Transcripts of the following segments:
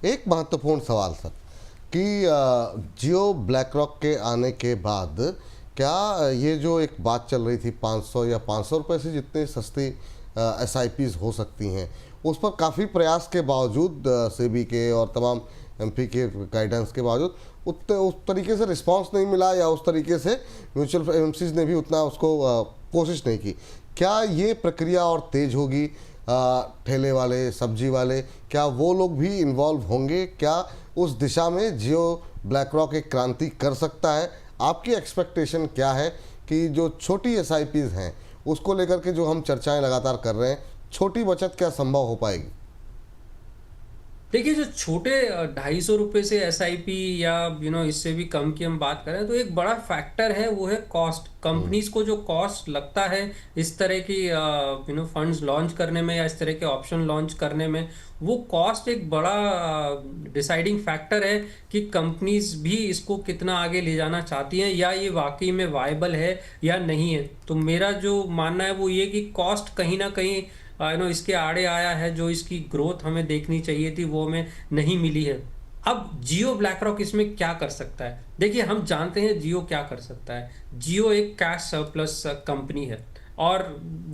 एक महत्वपूर्ण सवाल सर कि जियो ब्लैक रॉक के आने के बाद क्या ये जो एक बात चल रही थी 500 या 500 रुपये से जितनी सस्ती एसआईपीज हो सकती हैं, उस पर काफ़ी प्रयास के बावजूद सेबी के और तमाम एमपी के गाइडेंस के बावजूद उस तरीके से रिस्पांस नहीं मिला, या उस तरीके से म्यूचुअल एमसीज ने भी उतना उसको कोशिश नहीं की। क्या ये प्रक्रिया और तेज होगी? ठेले वाले, सब्जी वाले, क्या वो लोग भी इन्वॉल्व होंगे? क्या उस दिशा में जियो ब्लैक रॉक एक क्रांति कर सकता है? आपकी एक्सपेक्टेशन क्या है कि जो छोटी एसआईपीज हैं उसको लेकर के जो हम चर्चाएं लगातार कर रहे हैं, छोटी बचत क्या संभव हो पाएगी? देखिए, जो छोटे 250 रुपये से एसआईपी या इससे भी कम की हम बात करें तो एक बड़ा फैक्टर है, वो है कॉस्ट। कंपनीज को जो कॉस्ट लगता है इस तरह की फंड्स लॉन्च करने में या इस तरह के ऑप्शन लॉन्च करने में, वो कॉस्ट एक बड़ा डिसाइडिंग फैक्टर है कि कंपनीज भी इसको कितना आगे ले जाना चाहती हैं या ये वाकई में वायबल है या नहीं है। तो मेरा जो मानना है वो ये कि कॉस्ट कहीं ना कहीं इसके आड़े आया है। जो इसकी ग्रोथ हमें देखनी चाहिए थी वो हमें नहीं मिली है। अब जियो ब्लैक रॉक इसमें क्या कर सकता है? देखिए, हम जानते हैं जियो क्या कर सकता है। जियो एक कैश सरप्लस कंपनी है और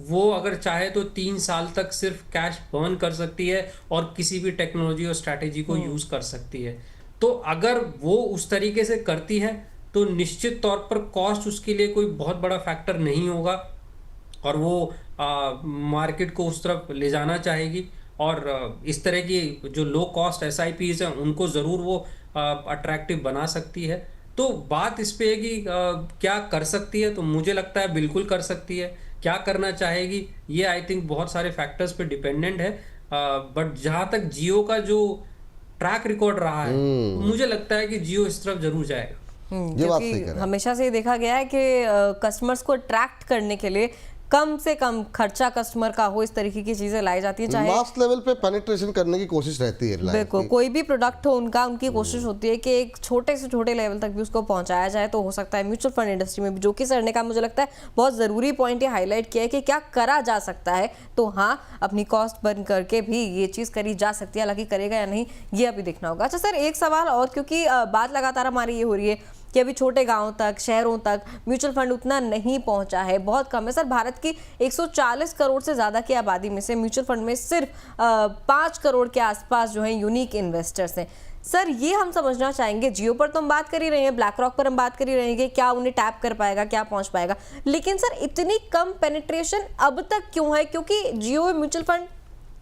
वो अगर चाहे तो 3 साल तक सिर्फ कैश बर्न कर सकती है और किसी भी टेक्नोलॉजी और स्ट्रैटेजी को यूज कर सकती है। तो अगर वो उस तरीके से करती है तो निश्चित तौर पर कॉस्ट उसके लिए कोई बहुत बड़ा फैक्टर नहीं होगा और वो मार्केट को उस तरफ ले जाना चाहेगी। और इस तरह की जो लो कॉस्ट एसआईपीज हैं उनको ज़रूर वो अट्रैक्टिव बना सकती है। तो बात इस पे है कि क्या कर सकती है, तो मुझे लगता है बिल्कुल कर सकती है। क्या करना चाहेगी ये आई थिंक बहुत सारे फैक्टर्स पे डिपेंडेंट है। बट जहाँ तक जियो का जो ट्रैक रिकॉर्ड रहा है, मुझे लगता है कि जियो इस तरफ जरूर जाएगा। ये बात सही कह रहे हैं। हमेशा से ये देखा गया है कि कस्टमर्स को अट्रैक्ट करने के लिए कम से कम खर्चा कस्टमर का हो, इस तरीके की चीजें लाई जाती हैं। चाहे मास लेवल पे पेनिट्रेशन करने की कोशिश रहती है बिल्कुल, कोई भी प्रोडक्ट हो उनका, उनकी कोशिश होती है कि एक छोटे से छोटे लेवल तक भी उसको पहुंचाया जाए। तो हो सकता है म्यूचुअल फंड इंडस्ट्री में भी, जो कि सर ने का मुझे लगता है बहुत ज़रूरी पॉइंट ये हाईलाइट किया है कि क्या करा जा सकता है। तो हाँ, अपनी कॉस्ट बर्न करके भी ये चीज़ करी जा सकती है। हालांकि करेगा या नहीं ये अभी देखना होगा। अच्छा सर, एक सवाल और, क्योंकि बात लगातार हमारी ये हो रही है कि अभी छोटे गांवों तक, शहरों तक म्यूचुअल फंड उतना नहीं पहुंचा है, बहुत कम है। सर, भारत की 140 करोड़ से ज़्यादा की आबादी में से म्यूचुअल फंड में सिर्फ 5 करोड़ के आसपास जो है यूनिक इन्वेस्टर्स हैं। सर, ये हम समझना चाहेंगे। जियो पर तो हम बात कर ही रहे हैं, ब्लैक रॉक पर हम बात कर ही रहे हैं कि क्या उन्हें टैप कर पाएगा, क्या पहुंच पाएगा, लेकिन सर इतनी कम पेनिट्रेशन अब तक क्यों है? क्योंकि जियो म्यूचुअल फंड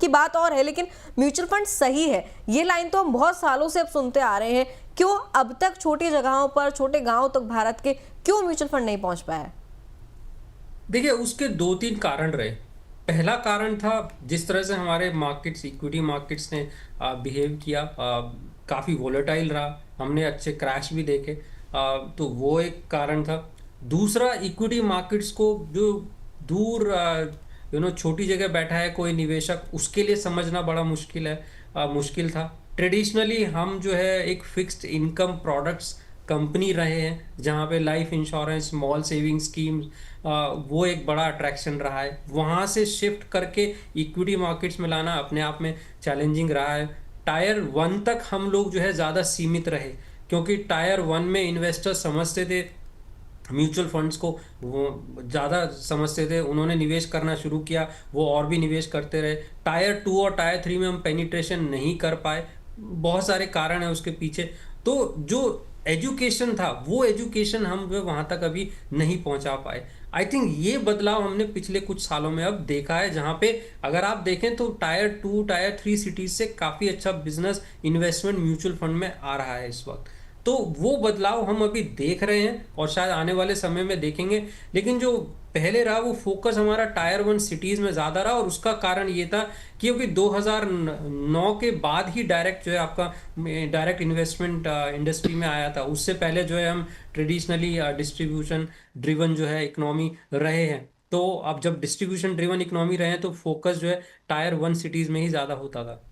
की बात और है, लेकिन म्यूचुअल फंड सही है, ये लाइन तो हम बहुत सालों से अब सुनते आ रहे हैं। क्यों अब तक छोटी जगहों पर, छोटे गांवों तक भारत के क्यों म्यूचुअल फंड नहीं पहुंच पाया? देखिए, उसके 2-3 कारण रहे। पहला कारण था जिस तरह से हमारे मार्केट्स, इक्विटी मार्केट्स ने बिहेव किया, काफ़ी वोलेटाइल रहा, हमने अच्छे क्रैश भी देखे, तो वो एक कारण था। दूसरा, इक्विटी मार्केट्स को जो दूर छोटी जगह बैठा है कोई निवेशक, उसके लिए समझना बड़ा मुश्किल था। ट्रेडिशनली हम जो है एक फिक्स्ड इनकम प्रोडक्ट्स कंपनी रहे हैं, जहाँ पे life insurance, small saving schemes, वो एक बड़ा अट्रैक्शन रहा है। वहाँ से शिफ्ट करके इक्विटी मार्केट्स में लाना अपने आप में चैलेंजिंग रहा है। टायर 1 तक हम लोग जो है ज़्यादा सीमित रहे, क्योंकि टायर 1 में इन्वेस्टर समझते थे म्यूचुअल फंड्स को, वो ज़्यादा समझते थे, उन्होंने निवेश करना शुरू किया, वो और भी निवेश करते रहे। टायर 2 और टायर 3 में हम पेनिट्रेशन नहीं कर पाए, बहुत सारे कारण हैं उसके पीछे। तो जो एजुकेशन था, वो एजुकेशन हम जो वहाँ तक अभी नहीं पहुँचा पाए। आई थिंक ये बदलाव हमने पिछले कुछ सालों में अब देखा है, जहाँ पे अगर आप देखें तो टायर 2, टायर 3 सिटीज़ से काफ़ी अच्छा बिजनेस इन्वेस्टमेंट म्यूचुअल फंड में आ रहा है इस वक्त। तो वो बदलाव हम अभी देख रहे हैं और शायद आने वाले समय में देखेंगे। लेकिन जो पहले रहा वो फोकस हमारा टायर 1 सिटीज़ में ज़्यादा रहा, और उसका कारण ये था क्योंकि 2009 के बाद ही डायरेक्ट जो है आपका डायरेक्ट इन्वेस्टमेंट इंडस्ट्री में आया था। उससे पहले जो है हम ट्रेडिशनली डिस्ट्रीब्यूशन ड्रिवन जो है इकोनॉमी रहे हैं। तो अब जब डिस्ट्रीब्यूशन ड्रिवन इकोनॉमी रहे हैं तो फोकस जो है टायर 1 सिटीज़ में ही ज़्यादा होता था।